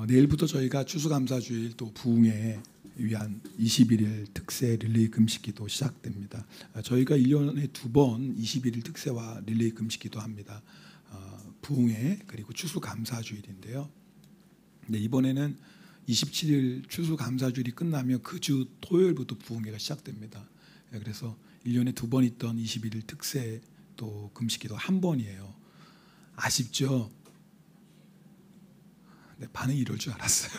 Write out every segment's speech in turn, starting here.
내일부터 저희가 추수감사주일 또 부흥에 위한 21일 특세 릴레이 금식기도 시작됩니다. 저희가 1년에 2번 21일 특세와 릴레이 금식기도 합니다. 부흥회 그리고 추수감사주일인데요. 네, 이번에는 27일 추수감사주일이 끝나면 그 주 토요일부터 부흥회가 시작됩니다. 그래서 1년에 2번 있던 21일 특세 또 금식기도 한 번이에요. 아쉽죠? 네, 반응이 이럴 줄 알았어요.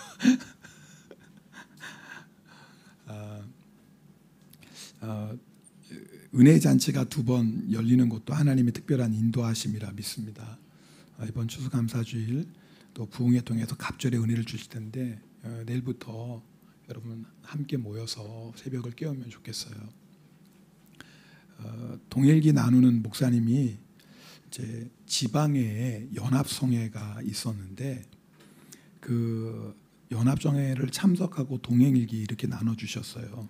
은혜 잔치가 2번 열리는 것도 하나님의 특별한 인도하심이라 믿습니다. 이번 추수감사주일 또 부흥회 통해서 갑절의 은혜를 주실 텐데 내일부터 여러분 함께 모여서 새벽을 깨우면 좋겠어요. 동일기 나누는 목사님이 이제 지방에 연합성회가 있었는데 그 연합성회를 참석하고 동행일기 이렇게 나눠주셨어요.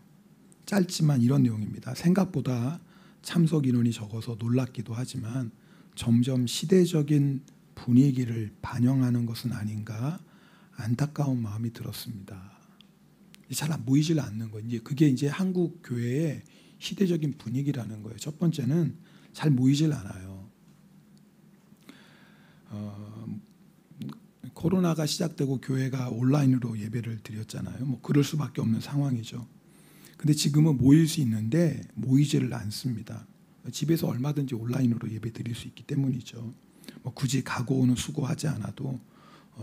짧지만 이런 내용입니다. 생각보다 참석 인원이 적어서 놀랍기도 하지만 점점 시대적인 분위기를 반영하는 것은 아닌가 안타까운 마음이 들었습니다. 잘 모이질 않는 거예요. 이제 그게 이제 한국 교회의 시대적인 분위기라는 거예요. 첫 번째는 잘 모이질 않아요. 코로나가 시작되고 교회가 온라인으로 예배를 드렸잖아요. 뭐 그럴 수밖에 없는 상황이죠. 근데 지금은 모일 수 있는데 모이지를 않습니다. 집에서 얼마든지 온라인으로 예배 드릴 수 있기 때문이죠. 뭐 굳이 가고 오는 수고하지 않아도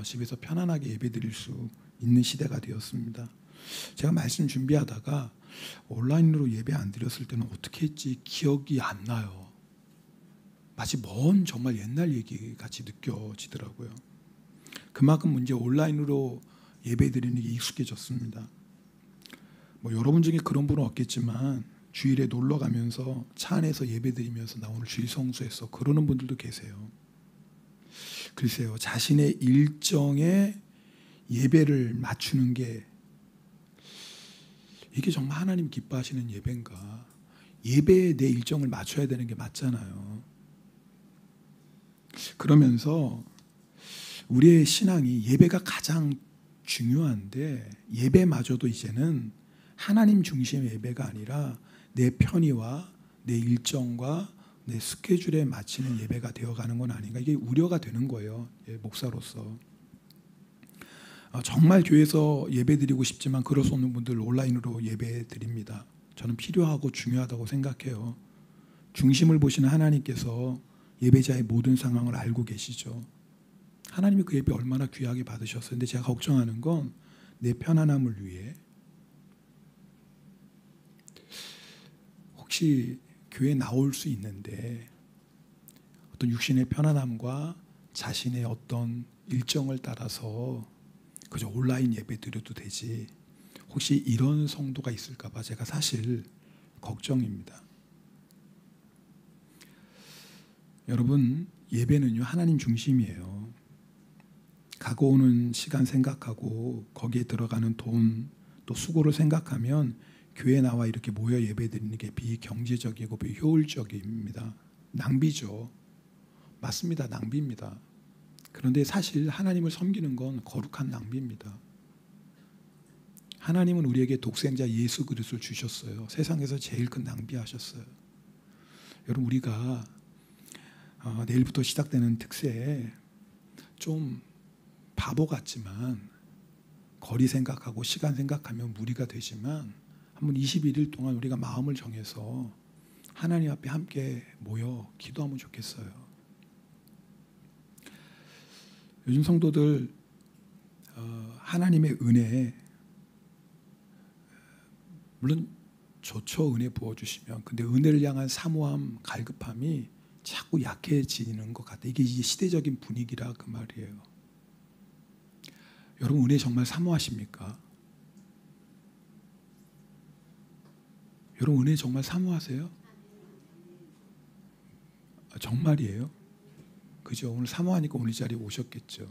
집에서 편안하게 예배 드릴 수 있는 시대가 되었습니다. 제가 말씀 준비하다가 온라인으로 예배 안 드렸을 때는 어떻게 했지 기억이 안 나요. 마치 먼 정말 옛날 얘기 같이 느껴지더라고요. 그만큼 이제 온라인으로 예배 드리는 게 익숙해졌습니다. 뭐 여러분 중에 그런 분은 없겠지만 주일에 놀러 가면서 차 안에서 예배 드리면서 나 오늘 주일 성수했어 그러는 분들도 계세요. 글쎄요, 자신의 일정에 예배를 맞추는 게 이게 정말 하나님 기뻐하시는 예배인가? 예배에 내 일정을 맞춰야 되는 게 맞잖아요. 그러면서 우리의 신앙이 예배가 가장 중요한데 예배마저도 이제는 하나님 중심의 예배가 아니라 내 편의와 내 일정과 내 스케줄에 맞추는 예배가 되어가는 건 아닌가. 이게 우려가 되는 거예요. 목사로서. 정말 교회에서 예배 드리고 싶지만 그럴 수 없는 분들 온라인으로 예배 드립니다. 저는 필요하고 중요하다고 생각해요. 중심을 보시는 하나님께서 예배자의 모든 상황을 알고 계시죠. 하나님이 그 예배 얼마나 귀하게 받으셨어요. 근데 제가 걱정하는 건 내 편안함을 위해 혹시 교회에 나올 수 있는데 어떤 육신의 편안함과 자신의 어떤 일정을 따라서 그저 온라인 예배 드려도 되지 혹시 이런 성도가 있을까 봐 제가 사실 걱정입니다. 여러분 예배는요 하나님 중심이에요. 가고 오는 시간 생각하고 거기에 들어가는 돈 또 수고를 생각하면 교회에 나와 이렇게 모여 예배 드리는 게 비경제적이고 비효율적입니다. 낭비죠. 맞습니다. 낭비입니다. 그런데 사실 하나님을 섬기는 건 거룩한 낭비입니다. 하나님은 우리에게 독생자 예수 그리스도를 주셨어요. 세상에서 제일 큰 낭비하셨어요. 여러분 우리가 내일부터 시작되는 특세에 좀 바보 같지만 거리 생각하고 시간 생각하면 무리가 되지만 한번 21일 동안 우리가 마음을 정해서 하나님 앞에 함께 모여 기도하면 좋겠어요. 요즘 성도들 하나님의 은혜 물론 좋죠. 은혜 부어주시면. 근데 은혜를 향한 사모함, 갈급함이 자꾸 약해지는 것 같아요. 이게 시대적인 분위기라 그 말이에요. 여러분 은혜 정말 사모하십니까? 여러분 은혜 정말 사모하세요? 정말이에요? 그죠? 오늘 사모하니까 오늘 이 자리에 오셨겠죠.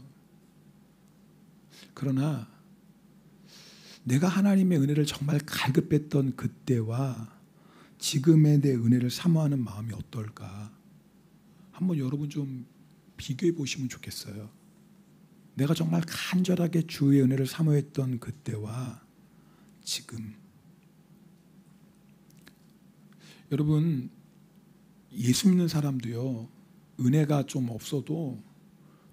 그러나 내가 하나님의 은혜를 정말 갈급했던 그때와 지금의 내 은혜를 사모하는 마음이 어떨까? 한번 여러분 좀 비교해 보시면 좋겠어요. 내가 정말 간절하게 주의 은혜를 사모했던 그때와 지금, 여러분 예수 믿는 사람도요 은혜가 좀 없어도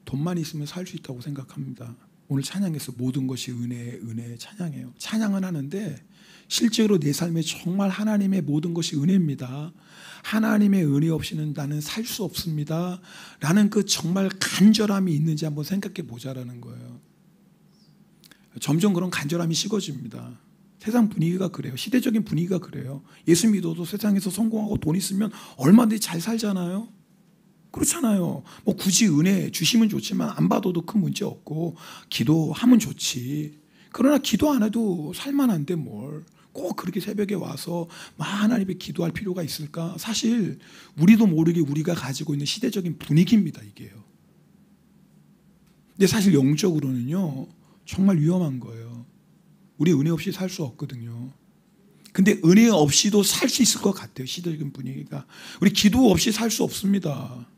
돈만 있으면 살 수 있다고 생각합니다. 오늘 찬양에서 모든 것이 은혜 찬양해요. 찬양은 하는데 실제로 내 삶에 정말 하나님의 모든 것이 은혜입니다. 하나님의 은혜 없이는 나는 살 수 없습니다 라는 그 정말 간절함이 있는지 한번 생각해 보자라는 거예요. 점점 그런 간절함이 식어집니다. 세상 분위기가 그래요. 시대적인 분위기가 그래요. 예수 믿어도 세상에서 성공하고 돈 있으면 얼마든지 잘 살잖아요. 그렇잖아요. 뭐 굳이 은혜 주시면 좋지만 안 받아도 큰 문제 없고 기도하면 좋지. 그러나 기도 안 해도 살만한데 뭘 꼭 그렇게 새벽에 와서 하나님께 기도할 필요가 있을까? 사실 우리도 모르게 우리가 가지고 있는 시대적인 분위기입니다, 이게요. 근데 사실 영적으로는요 정말 위험한 거예요. 우리 은혜 없이 살 수 없거든요. 근데 은혜 없이도 살 수 있을 것 같아요. 시대적인 분위기가. 우리 기도 없이 살 수 없습니다.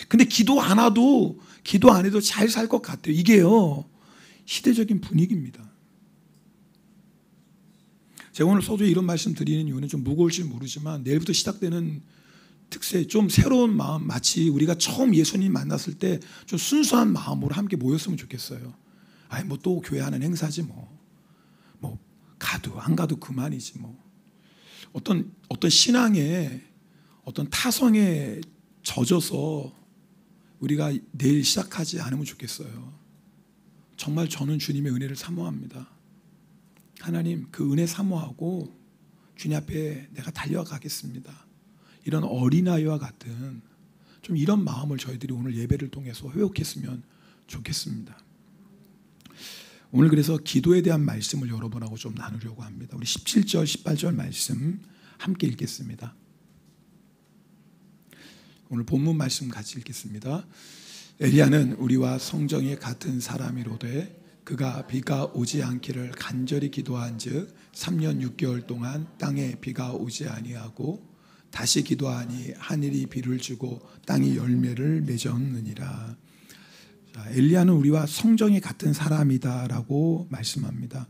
근데 기도 안 해도 잘 살 것 같아요. 이게요 시대적인 분위기입니다. 제가 오늘 서두에 이런 말씀 드리는 이유는 좀 무거울지 모르지만 내일부터 시작되는 특세, 좀 새로운 마음, 마치 우리가 처음 예수님 만났을 때 좀 순수한 마음으로 함께 모였으면 좋겠어요. 아니 뭐 또 교회 하는 행사지 뭐 가도 안 가도 그만이지 뭐. 어떤 신앙의 어떤 타성에 젖어서 우리가 내일 시작하지 않으면 좋겠어요. 정말 저는 주님의 은혜를 사모합니다. 하나님 그 은혜 사모하고 주님 앞에 내가 달려가겠습니다. 이런 어린아이와 같은 좀 이런 마음을 저희들이 오늘 예배를 통해서 회복했으면 좋겠습니다. 오늘 그래서 기도에 대한 말씀을 여러분하고 좀 나누려고 합니다. 우리 17절 18절 말씀 함께 읽겠습니다. 오늘 본문 말씀 같이 읽겠습니다. 엘리야는 우리와 성정이 같은 사람이로되 그가 비가 오지 않기를 간절히 기도한즉 3년 6개월 동안 땅에 비가 오지 아니하고 다시 기도하니 하늘이 비를 주고 땅이 열매를 맺었느니라. 엘리야는 우리와 성정이 같은 사람이다라고 말씀합니다.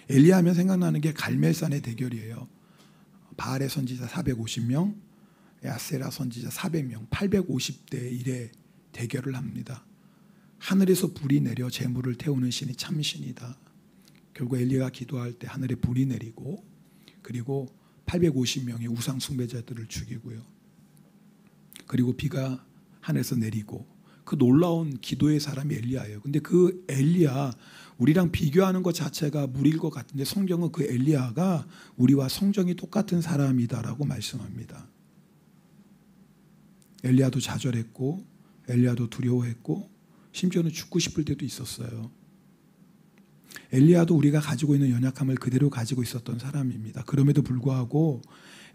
엘리야 하면 생각나는 게 갈멜산의 대결이에요. 바알의 선지자 450명, 야세라 선지자 400명, 850대 1의 대결을 합니다. 하늘에서 불이 내려 재물을 태우는 신이 참신이다. 결국 엘리야가 기도할 때 하늘에 불이 내리고 그리고 850명의 우상 숭배자들을 죽이고요. 그리고 비가 하늘에서 내리고 그 놀라운 기도의 사람이 엘리야예요. 근데 그 엘리야 우리랑 비교하는 것 자체가 무리일 것 같은데 성경은 그 엘리야가 우리와 성정이 똑같은 사람이다라고 말씀합니다. 엘리야도 좌절했고 엘리야도 두려워했고 심지어는 죽고 싶을 때도 있었어요. 엘리야도 우리가 가지고 있는 연약함을 그대로 가지고 있었던 사람입니다. 그럼에도 불구하고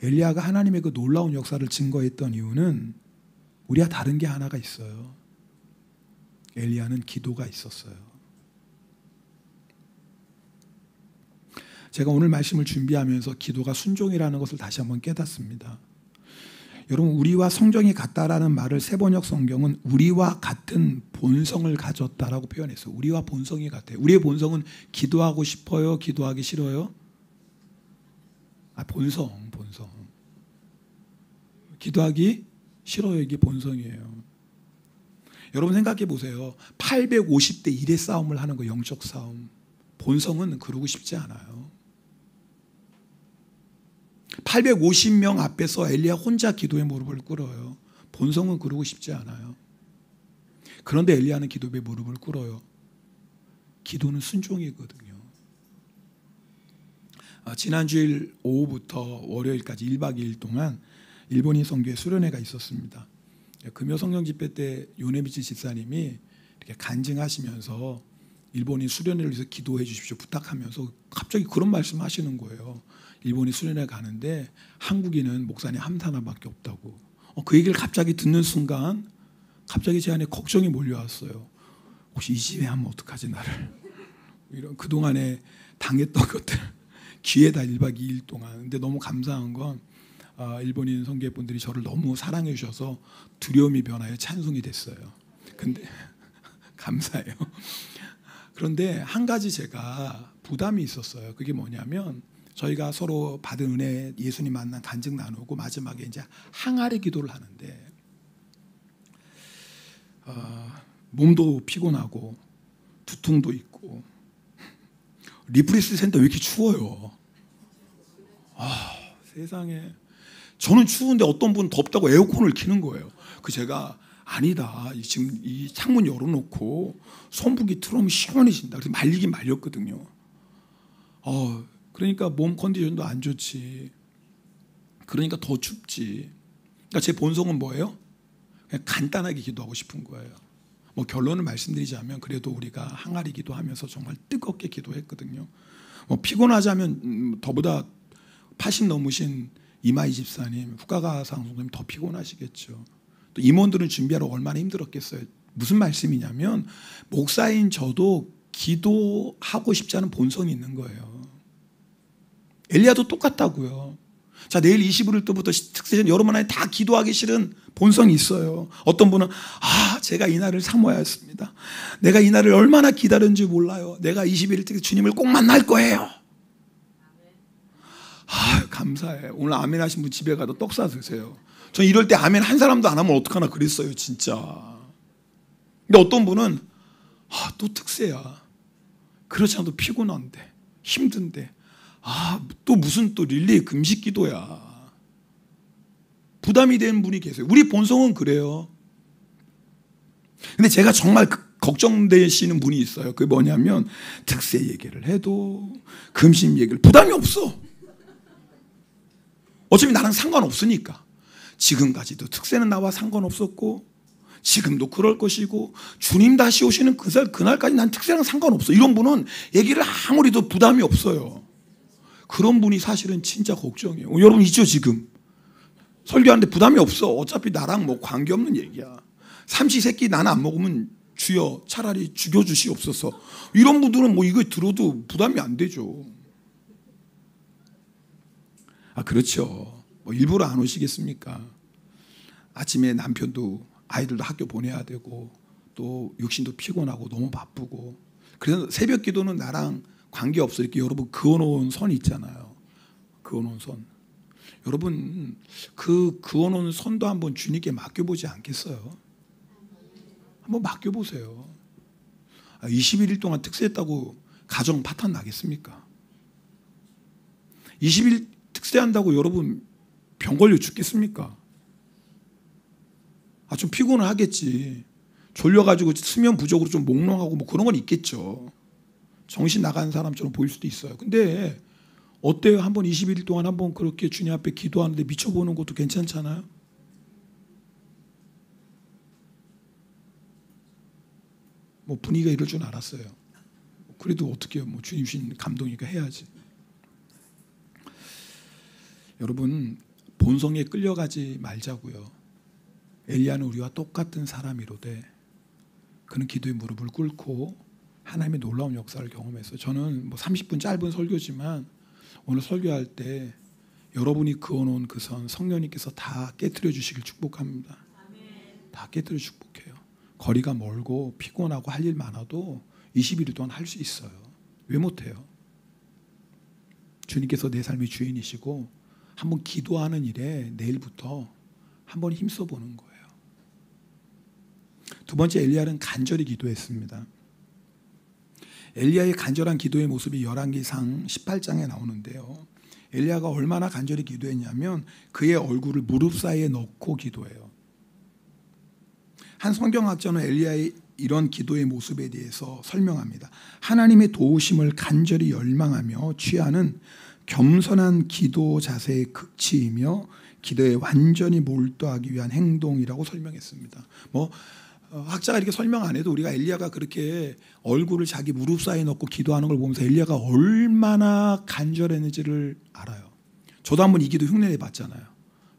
엘리야가 하나님의 그 놀라운 역사를 증거했던 이유는 우리와 다른 게 하나가 있어요. 엘리야는 기도가 있었어요. 제가 오늘 말씀을 준비하면서 기도가 순종이라는 것을 다시 한번 깨닫습니다. 여러분 우리와 성정이 같다라는 말을 세번역 성경은 우리와 같은 본성을 가졌다라고 표현했어요. 우리와 본성이 같아요. 우리의 본성은 기도하고 싶어요? 기도하기 싫어요? 본성. 기도하기 싫어요. 이게 본성이에요. 여러분 생각해 보세요. 850대 1의 싸움을 하는 거, 영적 싸움. 본성은 그러고 싶지 않아요. 850명 앞에서 엘리야 혼자 기도의 무릎을 꿇어요. 본성은 그러고 싶지 않아요. 그런데 엘리야는 기도의 무릎을 꿇어요. 기도는 순종이거든요. 지난주일 오후부터 월요일까지 1박 2일 동안 일본인 선교회 수련회가 있었습니다. 금요 성령 집회 때 요네미치 집사님이 이렇게 간증하시면서 일본인 수련회를 위해서 기도해 주십시오 부탁하면서 갑자기 그런 말씀 하시는 거예요. 일본인 수련회 가는데 한국인은 목사님 하나밖에 없다고. 그 얘기를 갑자기 듣는 순간 갑자기 제 안에 걱정이 몰려왔어요. 혹시 이 집에 하면 어떡하지 나를. 이런 그동안에 당했던 것들 기회다 1박 2일 동안. 근데 너무 감사한 건 일본인 선교분들이 저를 너무 사랑해 주셔서 두려움이 변하여 찬송이 됐어요. 근데 감사해요. 그런데 한 가지 제가 부담이 있었어요. 그게 뭐냐면 저희가 서로 받은 은혜, 예수님 만난 간증 나누고 마지막에 이제 항아리 기도를 하는데 몸도 피곤하고 두통도 있고 리프레시 센터 왜 이렇게 추워요? 세상에. 저는 추운데 어떤 분은 덥다고 에어컨을 켜는 거예요. 그 제가 아니다. 지금 이 창문 열어놓고 선풍기 틀어놓으면 시원해진다. 그래서 말리긴 말렸거든요. 그러니까 몸 컨디션도 안 좋지. 그러니까 더 춥지. 그러니까 제 본성은 뭐예요? 그냥 간단하게 기도하고 싶은 거예요. 뭐 결론을 말씀드리자면 그래도 우리가 항아리 기도하면서 정말 뜨겁게 기도했거든요. 뭐 피곤하자면 더보다 80 넘으신 이마희 집사님, 후가가상 성도님 더 피곤하시겠죠. 또 임원들은 준비하러 얼마나 힘들었겠어요. 무슨 말씀이냐면 목사인 저도 기도하고 싶지 않은 본성이 있는 거예요. 엘리야도 똑같다고요. 자, 내일 21일 때부터 특세전 여러분 안에 다 기도하기 싫은 본성이 있어요. 어떤 분은 제가 이 날을 사모해야 했습니다. 내가 이 날을 얼마나 기다렸는지 몰라요. 내가 21일 때 주님을 꼭 만날 거예요. 감사해. 오늘 아멘 하신 분 집에 가도 떡 사 드세요. 전 이럴 때 아멘 한 사람도 안 하면 어떡하나 그랬어요, 진짜. 근데 어떤 분은 또 특세야. 그렇지 않아도 피곤한데, 힘든데, 또 무슨 또 릴레이 금식 기도야. 부담이 되는 분이 계세요. 우리 본성은 그래요. 근데 제가 정말 걱정되시는 분이 있어요. 그게 뭐냐면 특세 얘기를 해도 금식 얘기를 부담이 없어. 어차피 나랑 상관없으니까. 지금까지도 특세는 나와 상관없었고 지금도 그럴 것이고 주님 다시 오시는 그날까지 난 특세랑 상관없어. 이런 분은 얘기를 아무리 도 부담이 없어요. 그런 분이 사실은 진짜 걱정이에요. 여러분 있죠 지금. 설교하는데 부담이 없어. 어차피 나랑 뭐 관계없는 얘기야. 삼시세끼 나는 안 먹으면 주여 차라리 죽여주시옵소서. 이런 분들은 뭐 이거 들어도 부담이 안 되죠. 그렇죠. 뭐 일부러 안 오시겠습니까? 아침에 남편도 아이들도 학교 보내야 되고 또 육신도 피곤하고 너무 바쁘고 그래서 새벽 기도는 나랑 관계없어. 이렇게 여러분 그어놓은 선 있잖아요. 그어놓은 선. 여러분 그어놓은 선도 한번 주님께 맡겨보지 않겠어요? 한번 맡겨보세요. 21일 동안 특세했다고 가정 파탄 나겠습니까? 20일 특세한다고 여러분 병 걸려 죽겠습니까? 좀 피곤은 하겠지. 졸려가지고 수면 부족으로 좀 몽롱하고 뭐 그런 건 있겠죠. 정신 나간 사람처럼 보일 수도 있어요. 근데 어때요? 한번 21일 동안 한번 그렇게 주님 앞에 기도하는데 미쳐보는 것도 괜찮잖아요. 뭐 분위기가 이럴 줄 알았어요. 그래도 어떻게 뭐 주님 주신 감동이니까 해야지. 여러분 본성에 끌려가지 말자고요. 엘리야는 우리와 똑같은 사람이로되 그는 기도의 무릎을 꿇고 하나님의 놀라운 역사를 경험했어요. 저는 뭐 30분 짧은 설교지만 오늘 설교할 때 여러분이 그어놓은 그 선 성령님께서 다 깨트려 주시길 축복합니다. 다 깨트려 축복해요. 거리가 멀고 피곤하고 할 일 많아도 21일 동안 할 수 있어요. 왜 못해요? 주님께서 내 삶의 주인이시고 한번 기도하는 일에 내일부터 한번 힘써 보는 거예요. 두 번째, 엘리야는 간절히 기도했습니다. 엘리야의 간절한 기도의 모습이 열왕기상 18장에 나오는데요. 엘리야가 얼마나 간절히 기도했냐면 그의 얼굴을 무릎 사이에 넣고 기도해요. 한 성경학자는 엘리야의 이런 기도의 모습에 대해서 설명합니다. 하나님의 도우심을 간절히 열망하며 취하는 겸손한 기도 자세의 극치이며 기도에 완전히 몰두하기 위한 행동이라고 설명했습니다. 학자가 이렇게 설명 안 해도 우리가 엘리야가 그렇게 얼굴을 자기 무릎 사이에 넣고 기도하는 걸 보면서 엘리야가 얼마나 간절했는지를 알아요. 저도 한번 이 기도 흉내 내봤잖아요.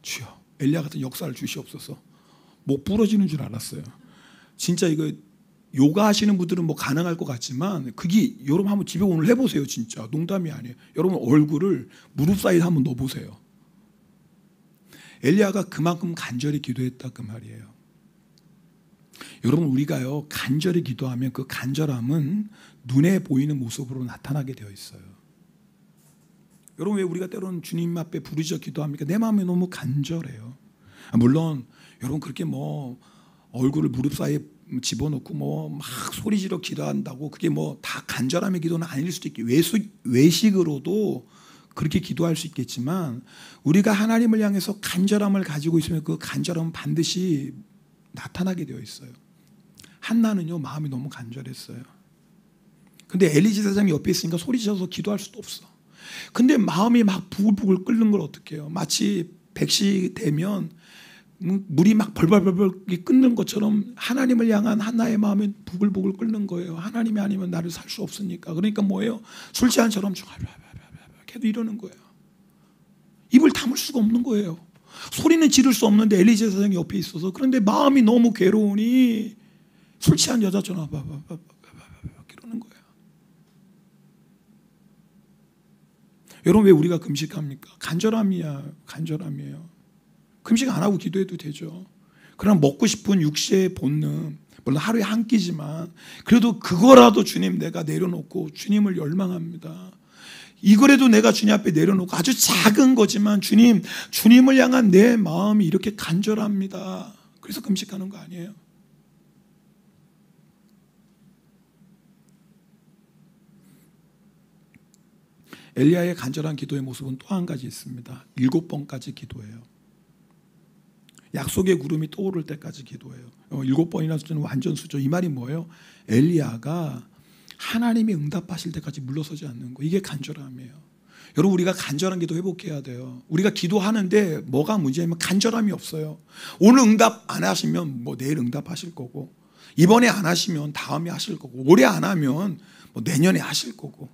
주여 엘리야 같은 역사를 주시옵소서. 목 부러지는 줄 알았어요. 진짜 이거 요가 하시는 분들은 뭐 가능할 것 같지만 그게 여러분 한번 집에 오늘 해보세요. 진짜 농담이 아니에요. 여러분 얼굴을 무릎 사이에 한번 넣어보세요. 엘리야가 그만큼 간절히 기도했다 그 말이에요. 여러분, 우리가요 간절히 기도하면 그 간절함은 눈에 보이는 모습으로 나타나게 되어 있어요. 여러분, 왜 우리가 때로는 주님 앞에 부르짖어 기도합니까? 내 마음이 너무 간절해요. 물론 여러분 그렇게 뭐 얼굴을 무릎 사이에 집어넣고 뭐 막 소리 지르 기도한다고 그게 뭐 다 간절함의 기도는 아닐 수도 있고 외식으로도 그렇게 기도할 수 있겠지만, 우리가 하나님을 향해서 간절함을 가지고 있으면 그 간절함은 반드시 나타나게 되어 있어요. 한나는요 마음이 너무 간절했어요. 근데 엘리 제사장이 옆에 있으니까 소리 지어서 기도할 수도 없어. 근데 마음이 막 부글부글 끓는 걸 어떻게 해요? 마치 백시 되면 물이 막 벌벌벌벌 끓는 것처럼 하나님을 향한 한나의 마음이 부글부글 끓는 거예요. 하나님이 아니면 나를 살 수 없으니까. 그러니까 뭐예요? 술 취한처럼 계속 이러는 거예요. 입을 다물 수가 없는 거예요. 소리는 지를 수 없는데 엘리 제사장이 옆에 있어서. 그런데 마음이 너무 괴로우니 술 취한 여자처럼 이러는 거예요. 여러분, 왜 우리가 금식합니까? 간절함이에요. 금식 안 하고 기도해도 되죠. 그럼 먹고 싶은 육체의 본능, 물론 하루에 한 끼지만 그래도 그거라도 주님 내가 내려놓고 주님을 열망합니다. 이거라도 내가 주님 앞에 내려놓고 아주 작은 거지만 주님을 향한 내 마음이 이렇게 간절합니다. 그래서 금식하는 거 아니에요. 엘리야의 간절한 기도의 모습은 또 한 가지 있습니다. 7번까지 기도해요. 약속의 구름이 떠오를 때까지 기도해요. 7번이라는 숫자는 완전 수죠. 이 말이 뭐예요? 엘리야가 하나님이 응답하실 때까지 물러서지 않는 거. 이게 간절함이에요. 여러분, 우리가 간절한 기도 회복해야 돼요. 우리가 기도하는데 뭐가 문제냐면 간절함이 없어요. 오늘 응답 안 하시면 뭐 내일 응답하실 거고, 이번에 안 하시면 다음에 하실 거고, 올해 안 하면 뭐 내년에 하실 거고,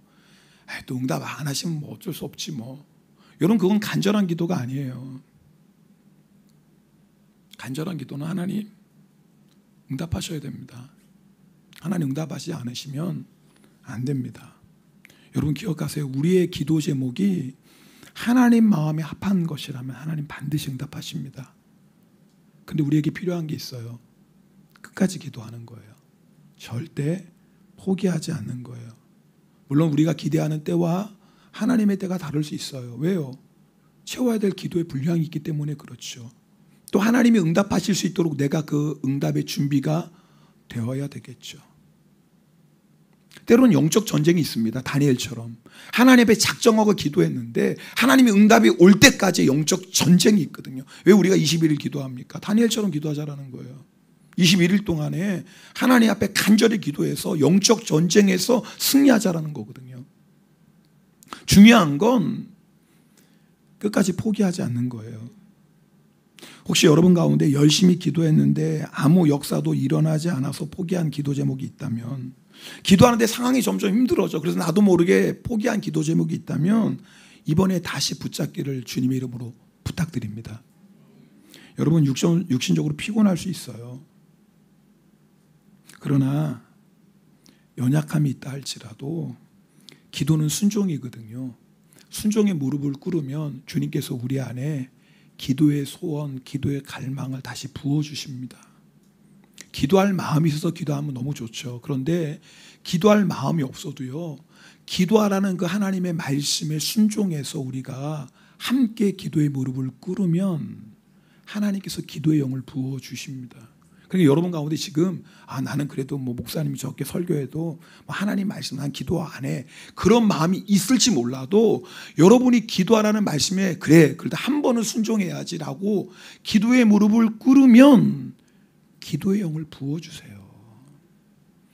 또 응답 안 하시면 뭐 어쩔 수 없지 뭐. 여러분, 그건 간절한 기도가 아니에요. 간절한 기도는 하나님 응답하셔야 됩니다. 하나님 응답하시지 않으시면 안 됩니다. 여러분 기억하세요. 우리의 기도 제목이 하나님 마음에 합한 것이라면 하나님 반드시 응답하십니다. 근데 우리에게 필요한 게 있어요. 끝까지 기도하는 거예요. 절대 포기하지 않는 거예요. 물론 우리가 기대하는 때와 하나님의 때가 다를 수 있어요. 왜요? 채워야 될 기도의 분량이 있기 때문에 그렇죠. 또 하나님이 응답하실 수 있도록 내가 그 응답의 준비가 되어야 되겠죠. 때로는 영적 전쟁이 있습니다. 다니엘처럼 하나님 앞에 작정하고 기도했는데 하나님의 응답이 올 때까지 영적 전쟁이 있거든요. 왜 우리가 21일 기도합니까? 다니엘처럼 기도하자라는 거예요. 21일 동안에 하나님 앞에 간절히 기도해서 영적 전쟁에서 승리하자라는 거거든요. 중요한 건 끝까지 포기하지 않는 거예요. 혹시 여러분 가운데 열심히 기도했는데 아무 역사도 일어나지 않아서 포기한 기도 제목이 있다면, 기도하는데 상황이 점점 힘들어져. 그래서 나도 모르게 포기한 기도 제목이 있다면 이번에 다시 붙잡기를 주님의 이름으로 부탁드립니다. 여러분 육신적으로 피곤할 수 있어요. 그러나 연약함이 있다 할지라도 기도는 순종이거든요. 순종의 무릎을 꿇으면 주님께서 우리 안에 기도의 소원, 기도의 갈망을 다시 부어주십니다. 기도할 마음이 있어서 기도하면 너무 좋죠. 그런데 기도할 마음이 없어도요, 기도하라는 그 하나님의 말씀에 순종해서 우리가 함께 기도의 무릎을 꿇으면 하나님께서 기도의 영을 부어주십니다. 그러니까 여러분 가운데 지금 나는 그래도 뭐 목사님이 저렇게 설교해도 뭐 하나님 말씀 난 기도 안 해, 그런 마음이 있을지 몰라도 여러분이 기도하라는 말씀에 그래도 한 번은 순종해야지라고 기도의 무릎을 꿇으면 기도의 영을 부어주세요.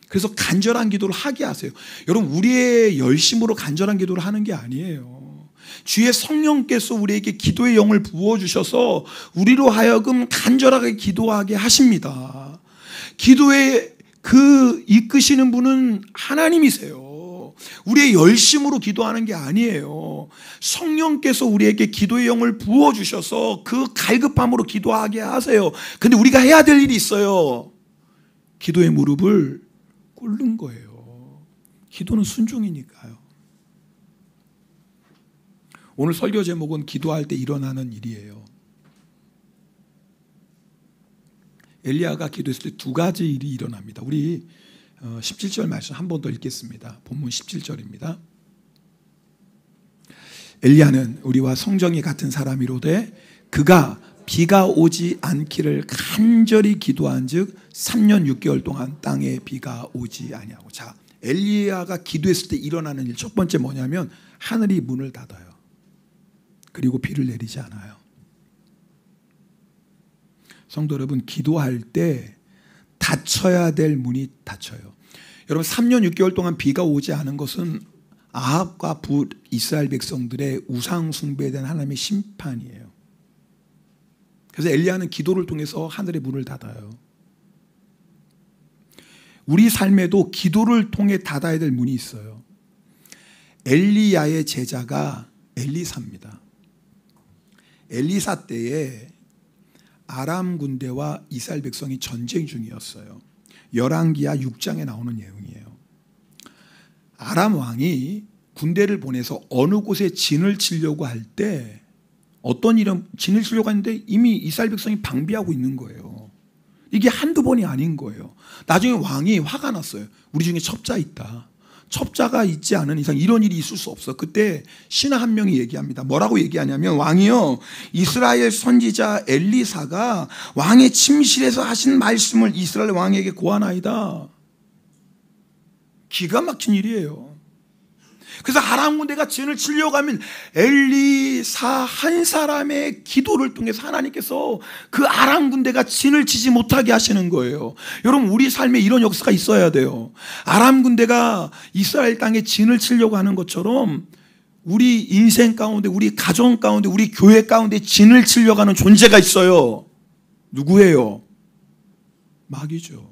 그래서 간절한 기도를 하게 하세요. 여러분, 우리의 열심으로 간절한 기도를 하는 게 아니에요. 주의 성령께서 우리에게 기도의 영을 부어주셔서 우리로 하여금 간절하게 기도하게 하십니다. 기도에 그 이끄시는 분은 하나님이세요. 우리의 열심으로 기도하는 게 아니에요. 성령께서 우리에게 기도의 영을 부어주셔서 그 갈급함으로 기도하게 하세요. 근데 우리가 해야 될 일이 있어요. 기도의 무릎을 꿇는 거예요. 기도는 순종이니까요. 오늘 설교 제목은 기도할 때 일어나는 일이에요. 엘리야가 기도했을 때 두 가지 일이 일어납니다. 우리 17절 말씀 한 번 더 읽겠습니다. 본문 17절입니다. 엘리야는 우리와 성정이 같은 사람이로되 그가 비가 오지 않기를 간절히 기도한즉 3년 6개월 동안 땅에 비가 오지 아니하고. 자, 엘리야가 기도했을 때 일어나는 일 첫 번째 뭐냐면 하늘이 문을 닫아요. 그리고 비를 내리지 않아요. 성도 여러분, 기도할 때 닫혀야 될 문이 닫혀요. 여러분, 3년 6개월 동안 비가 오지 않은 것은 아합과 이스라엘 백성들의 우상 숭배에 대한 하나님의 심판이에요. 그래서 엘리야는 기도를 통해서 하늘의 문을 닫아요. 우리 삶에도 기도를 통해 닫아야 될 문이 있어요. 엘리야의 제자가 엘리사입니다. 엘리사 때에 아람 군대와 이스라엘 백성이 전쟁 중이었어요. 열왕기하 6장에 나오는 내용이에요. 아람 왕이 군대를 보내서 어느 곳에 진을 치려고 할 때 어떤 일은 진을 치려고 하는데 이미 이스라엘 백성이 방비하고 있는 거예요. 이게 한두 번이 아닌 거예요. 나중에 왕이 화가 났어요. 우리 중에 첩자 있다. 첩자가 있지 않은 이상 이런 일이 있을 수 없어. 그때 신하 한 명이 얘기합니다. 뭐라고 얘기하냐면, 왕이요, 이스라엘 선지자 엘리사가 왕의 침실에서 하신 말씀을 이스라엘 왕에게 고하나이다. 기가 막힌 일이에요. 그래서 아람 군대가 진을 치려고 하면 엘리사 한 사람의 기도를 통해서 하나님께서 그 아람 군대가 진을 치지 못하게 하시는 거예요. 여러분, 우리 삶에 이런 역사가 있어야 돼요. 아람 군대가 이스라엘 땅에 진을 치려고 하는 것처럼 우리 인생 가운데, 우리 가정 가운데, 우리 교회 가운데 진을 치려고 하는 존재가 있어요. 누구예요? 마귀죠.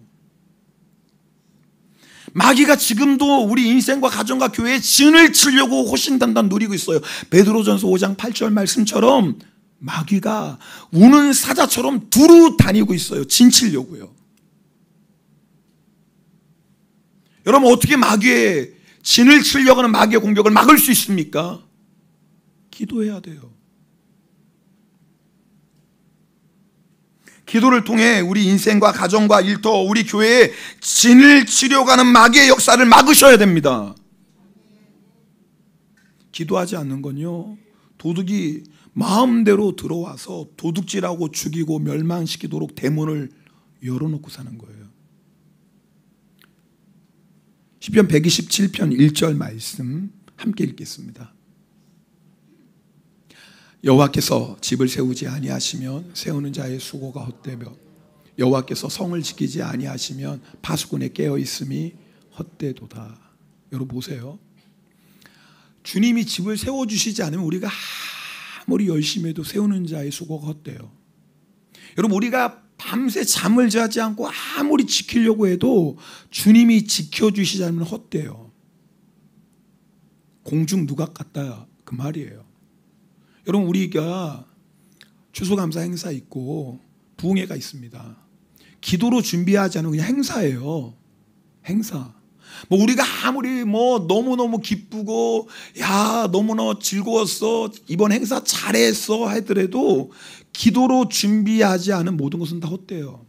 마귀가 지금도 우리 인생과 가정과 교회에 진을 치려고 호신단단 누리고 있어요. 베드로전서 5장 8절 말씀처럼 마귀가 우는 사자처럼 두루 다니고 있어요. 진 치려고요. 여러분, 어떻게 마귀의 진을 치려고 하는 마귀의 공격을 막을 수 있습니까? 기도해야 돼요. 기도를 통해 우리 인생과 가정과 일터, 우리 교회에 진을 치려고 하는 마귀의 역사를 막으셔야 됩니다. 기도하지 않는 건요, 도둑이 마음대로 들어와서 도둑질하고 죽이고 멸망시키도록 대문을 열어놓고 사는 거예요. 시편 127편 1절 말씀 함께 읽겠습니다. 여호와께서 집을 세우지 아니하시면 세우는 자의 수고가 헛되며 여호와께서 성을 지키지 아니하시면 파수꾼의 깨어있음이 헛되도다. 여러분 보세요. 주님이 집을 세워주시지 않으면 우리가 아무리 열심히 해도 세우는 자의 수고가 헛돼요. 여러분, 우리가 밤새 잠을 자지 않고 아무리 지키려고 해도 주님이 지켜주시지 않으면 헛돼요. 공중 누각 같다, 그 말이에요. 여러분, 우리가 추수감사 행사 있고 부흥회가 있습니다. 기도로 준비하지 않은 그냥 행사예요. 행사. 뭐 우리가 아무리 뭐 너무너무 기쁘고 야 너무나 즐거웠어, 이번 행사 잘했어 하더라도 기도로 준비하지 않은 모든 것은 다 헛돼요.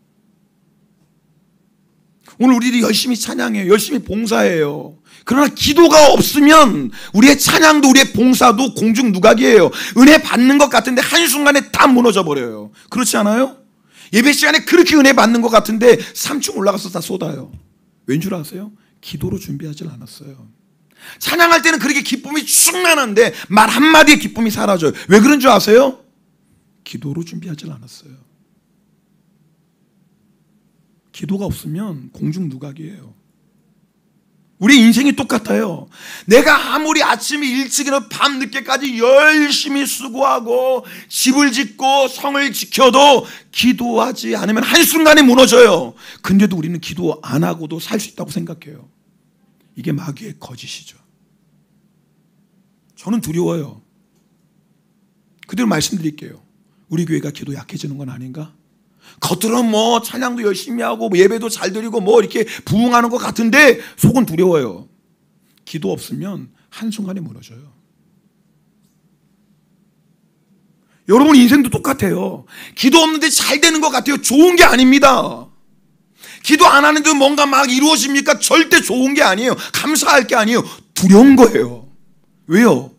오늘 우리들이 열심히 찬양해요. 열심히 봉사해요. 그러나 기도가 없으면 우리의 찬양도 우리의 봉사도 공중 누각이에요. 은혜 받는 것 같은데 한순간에 다 무너져 버려요. 그렇지 않아요? 예배 시간에 그렇게 은혜 받는 것 같은데 3층 올라가서 다 쏟아요. 왠 줄 아세요? 기도로 준비하지 않았어요. 찬양할 때는 그렇게 기쁨이 충만한데 말 한마디에 기쁨이 사라져요. 왜 그런 줄 아세요? 기도로 준비하지 않았어요. 기도가 없으면 공중 누각이에요. 우리 인생이 똑같아요. 내가 아무리 아침에 일찍 일어나 밤늦게까지 열심히 수고하고 집을 짓고 성을 지켜도 기도하지 않으면 한순간에 무너져요. 근데도 우리는 기도 안 하고도 살 수 있다고 생각해요. 이게 마귀의 거짓이죠. 저는 두려워요. 그대로 말씀드릴게요. 우리 교회가 기도 약해지는 건 아닌가? 겉으로는 뭐 찬양도 열심히 하고 뭐 예배도 잘 드리고 뭐 이렇게 부흥하는 것 같은데 속은 두려워요. 기도 없으면 한순간에 무너져요. 여러분 인생도 똑같아요. 기도 없는데 잘 되는 것 같아요. 좋은 게 아닙니다. 기도 안 하는데 뭔가 막 이루어집니까? 절대 좋은 게 아니에요. 감사할 게 아니에요. 두려운 거예요. 왜요?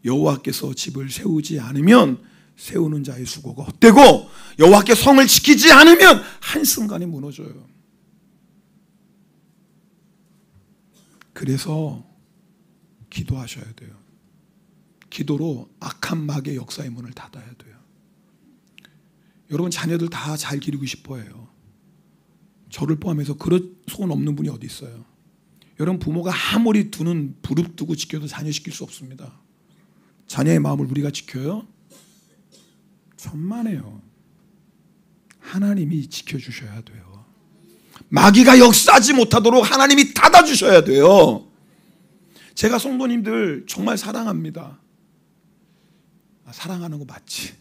여호와께서 집을 세우지 않으면 세우는 자의 수고가 헛되고 여호와께 성을 지키지 않으면 한순간에 무너져요. 그래서 기도하셔야 돼요. 기도로 악한 마귀의 역사의 문을 닫아야 돼요. 여러분 자녀들 다 잘 기르고 싶어 해요. 저를 포함해서 그런 소원 없는 분이 어디 있어요? 여러분 부모가 아무리 두 눈 부릅뜨고 지켜도 자녀 시킬 수 없습니다. 자녀의 마음을 우리가 지켜요? 천만에요. 하나님이 지켜주셔야 돼요. 마귀가 역사하지 못하도록 하나님이 닫아주셔야 돼요. 제가 성도님들 정말 사랑합니다. 사랑하는 거 맞지.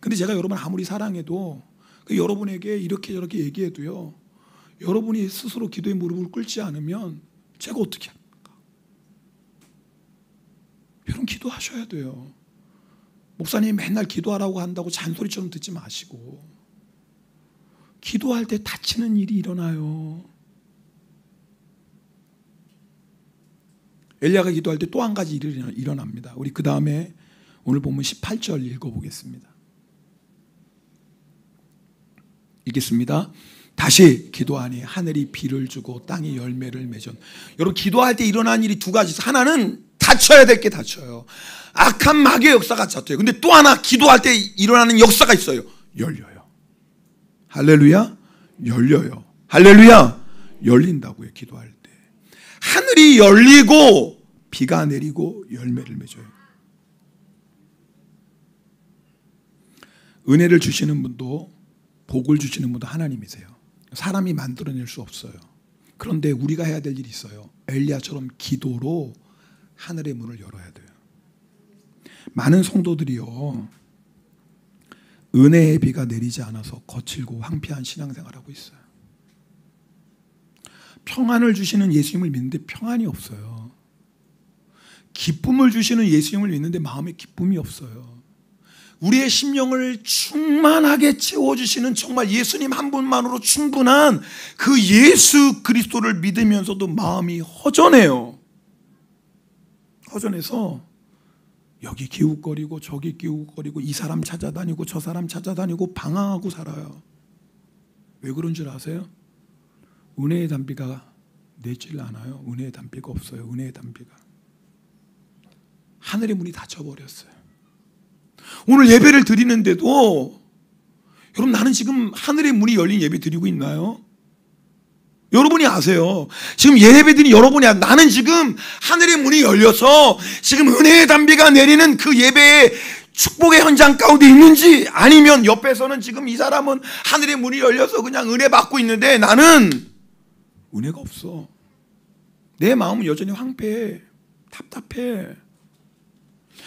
근데 제가 여러분 아무리 사랑해도 여러분에게 이렇게 저렇게 얘기해도요, 여러분이 스스로 기도의 무릎을 꿇지 않으면 제가 어떻게 합니까? 여러분 기도하셔야 돼요. 목사님이 맨날 기도하라고 한다고 잔소리처럼 듣지 마시고, 기도할 때 다치는 일이 일어나요. 엘리야가 기도할 때 또 한 가지 일이 일어납니다. 우리 그 다음에 오늘 본문 18절 읽어보겠습니다. 읽겠습니다. 다시 기도하니 하늘이 비를 주고 땅이 열매를 맺은. 여러분 기도할 때 일어난 일이 두 가지. 하나는 닫혀야 될 게 닫혀요. 악한 마귀의 역사가 닫혀요. 근데 또 하나 기도할 때 일어나는 역사가 있어요. 열려요. 할렐루야. 열려요. 할렐루야. 열린다고요. 기도할 때 하늘이 열리고 비가 내리고 열매를 맺어요. 은혜를 주시는 분도 복을 주시는 분도 하나님이세요. 사람이 만들어낼 수 없어요. 그런데 우리가 해야 될 일이 있어요. 엘리야처럼 기도로 하늘의 문을 열어야 돼요. 많은 성도들이요, 은혜의 비가 내리지 않아서 거칠고 황폐한 신앙생활을 하고 있어요. 평안을 주시는 예수님을 믿는데 평안이 없어요. 기쁨을 주시는 예수님을 믿는데 마음에 기쁨이 없어요. 우리의 심령을 충만하게 채워주시는 정말 예수님 한 분만으로 충분한 그 예수 그리스도를 믿으면서도 마음이 허전해요. 허전해서 여기 기웃거리고 저기 기웃거리고 이 사람 찾아다니고 저 사람 찾아다니고 방황하고 살아요. 왜 그런 줄 아세요? 은혜의 단비가 내질 않아요. 은혜의 단비가 없어요. 은혜의 단비가. 하늘의 문이 닫혀버렸어요. 오늘 예배를 드리는데도 여러분 나는 지금 하늘의 문이 열린 예배 드리고 있나요? 여러분이 아세요. 지금 예배 드린 여러분이 나는 지금 하늘의 문이 열려서 지금 은혜의 단비가 내리는 그 예배의 축복의 현장 가운데 있는지, 아니면 옆에서는 지금 이 사람은 하늘의 문이 열려서 그냥 은혜 받고 있는데 나는 은혜가 없어. 내 마음은 여전히 황폐해. 답답해.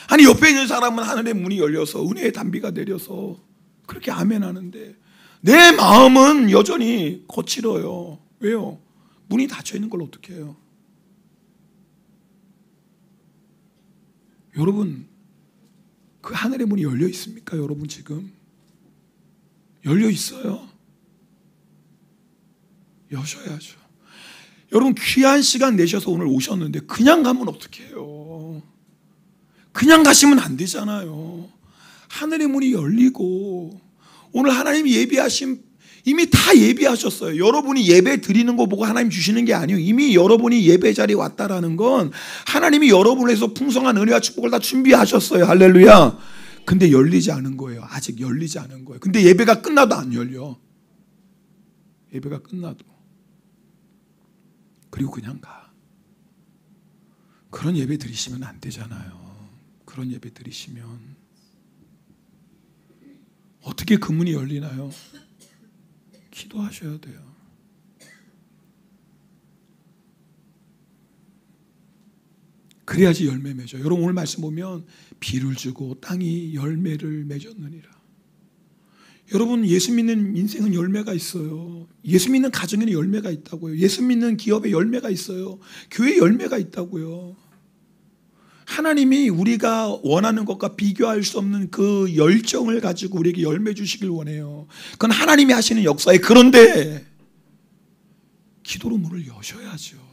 아니 옆에 있는 사람은 하늘의 문이 열려서 은혜의 단비가 내려서 그렇게 아멘 하는데 내 마음은 여전히 거칠어요. 왜요? 문이 닫혀 있는 걸 어떻게 해요? 여러분 그 하늘의 문이 열려 있습니까? 여러분 지금 열려 있어요? 여셔야죠. 여러분 귀한 시간 내셔서 오늘 오셨는데 그냥 가면 어떻게 해요? 그냥 가시면 안 되잖아요. 하늘의 문이 열리고 오늘 하나님이 예비하신, 이미 다 예비하셨어요. 여러분이 예배 드리는 거 보고 하나님 주시는 게 아니에요. 이미 여러분이 예배 자리에 왔다라는 건 하나님이 여러분을 위해서 풍성한 은혜와 축복을 다 준비하셨어요. 할렐루야. 근데 열리지 않은 거예요. 아직 열리지 않은 거예요. 근데 예배가 끝나도 안 열려. 예배가 끝나도. 그리고 그냥 가. 그런 예배 드리시면 안 되잖아요. 그런 예배 드리시면 어떻게 그 문이 열리나요? 기도하셔야 돼요. 그래야지 열매 맺어요. 여러분 오늘 말씀 보면 비를 주고 땅이 열매를 맺었느니라. 여러분 예수 믿는 인생은 열매가 있어요. 예수 믿는 가정에는 열매가 있다고요. 예수 믿는 기업에 열매가 있어요. 교회에 열매가 있다고요. 하나님이 우리가 원하는 것과 비교할 수 없는 그 열정을 가지고 우리에게 열매 주시길 원해요. 그건 하나님이 하시는 역사에. 그런데 기도로 문을 여셔야죠.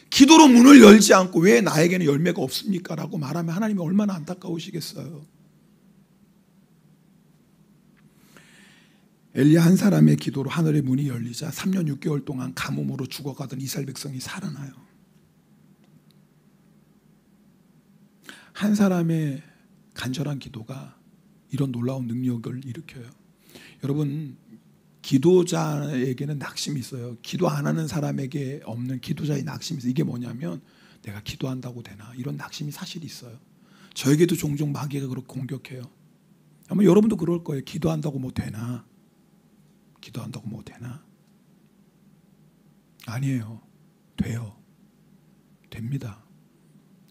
기도로 문을 열지 않고 왜 나에게는 열매가 없습니까? 라고 말하면 하나님이 얼마나 안타까우시겠어요. 엘리야 한 사람의 기도로 하늘의 문이 열리자 3년 6개월 동안 가뭄으로 죽어가던 이스라엘 백성이 살아나요. 한 사람의 간절한 기도가 이런 놀라운 능력을 일으켜요. 여러분, 기도자에게는 낙심이 있어요. 기도 안 하는 사람에게 없는 기도자의 낙심이 있어요. 이게 뭐냐면 내가 기도한다고 되나, 이런 낙심이 사실 있어요. 저에게도 종종 마귀가 그렇게 공격해요. 아마 여러분도 그럴 거예요. 기도한다고 뭐 되나? 기도한다고 뭐 되나? 아니에요. 돼요. 됩니다.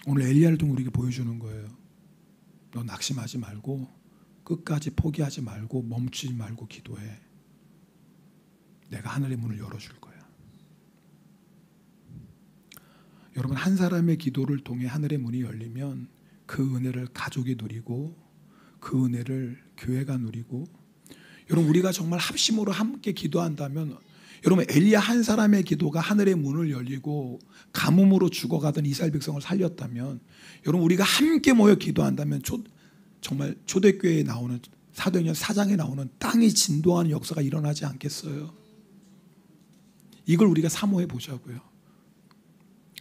오늘 엘리야를 통해 우리에게 보여주는 거예요. 너 낙심하지 말고 끝까지 포기하지 말고 멈추지 말고 기도해. 내가 하늘의 문을 열어줄 거야. 여러분, 한 사람의 기도를 통해 하늘의 문이 열리면 그 은혜를 가족이 누리고 그 은혜를 교회가 누리고, 여러분, 우리가 정말 합심으로 함께 기도한다면, 여러분, 엘리야 한 사람의 기도가 하늘의 문을 열리고 가뭄으로 죽어가던 이스라엘 백성을 살렸다면, 여러분, 우리가 함께 모여 기도한다면 정말 초대교회에 나오는 사도행전 4장에 나오는 땅이 진동하는 역사가 일어나지 않겠어요? 이걸 우리가 사모해 보자고요.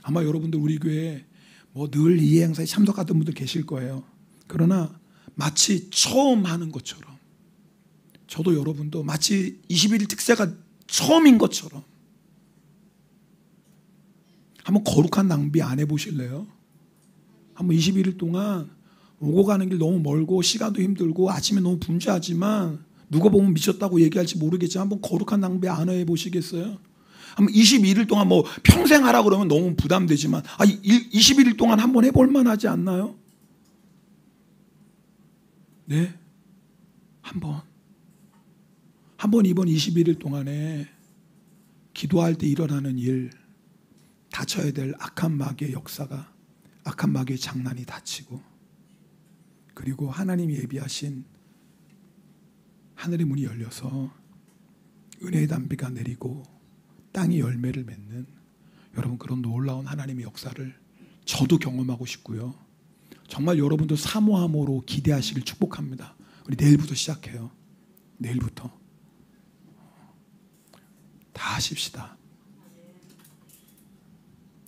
아마 여러분들 우리 교회에 뭐 늘 이 행사에 참석하던 분들 계실 거예요. 그러나 마치 처음 하는 것처럼, 저도 여러분도 마치 21일 특세가 처음인 것처럼 한번 거룩한 낭비 안 해보실래요? 한번 21일 동안 오고 가는 길 너무 멀고 시간도 힘들고 아침에 너무 분주하지만 누가 보면 미쳤다고 얘기할지 모르겠지만 한번 거룩한 낭비 안 해보시겠어요? 한번 21일 동안 뭐 평생 하라 그러면 너무 부담되지만 21일 동안 한번 해볼 만하지 않나요? 네, 한번 이번 21일 동안에 기도할 때 일어나는 일, 닥쳐야 될 악한 마귀의 역사가, 악한 마귀의 장난이 닥치고, 그리고 하나님이 예비하신 하늘의 문이 열려서 은혜의 단비가 내리고 땅이 열매를 맺는, 여러분, 그런 놀라운 하나님의 역사를 저도 경험하고 싶고요. 정말 여러분도 사모함으로 기대하시길 축복합니다. 우리 내일부터 시작해요. 내일부터 다 하십시다.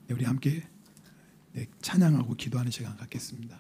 우리 함께 찬양하고 기도하는 시간 갖겠습니다.